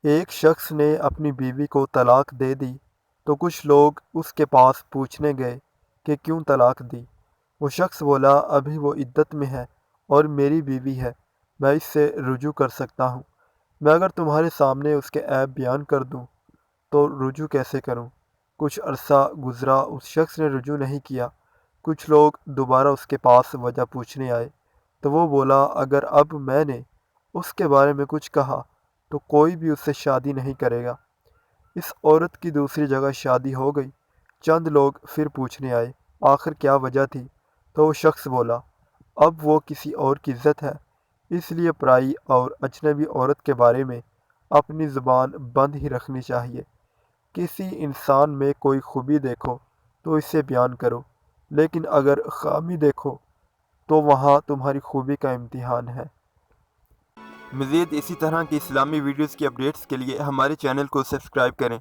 ایک شخص نے اپنی بیوی کو طلاق دے دی تو کچھ لوگ اس کے پاس پوچھنے گئے کہ کیوں طلاق دی۔ وہ شخص بولا، ابھی وہ عدت میں ہے اور میری بیوی ہے، میں اس سے رجوع کر سکتا ہوں۔ میں اگر تمہارے سامنے اس کے عیب بیان کر دوں تو رجوع کیسے کروں؟ کچھ عرصہ گزرا، اس شخص نے رجوع نہیں کیا۔ کچھ لوگ دوبارہ اس کے پاس وجہ پوچھنے آئے تو وہ بولا، اگر اب میں نے اس کے بارے میں کچھ کہا تو کوئی بھی اس سے شادی نہیں کرے گا۔ اس عورت کی دوسری جگہ شادی ہو گئی۔ چند لوگ پھر پوچھنے آئے، آخر کیا وجہ تھی؟ تو وہ شخص بولا، اب وہ کسی اور کی عزت ہے، اس لیے پرائی اور اجنبی عورت کے بارے میں اپنی زبان بند ہی رکھنی چاہیے۔ کسی انسان میں کوئی خوبی دیکھو تو اسے بیان کرو، لیکن اگر خامی دیکھو تو وہاں تمہاری خوبی کا امتحان ہے۔ مزید اسی طرح کی اسلامی ویڈیوز کی اپڈیٹس کے لیے ہمارے چینل کو سبسکرائب کریں۔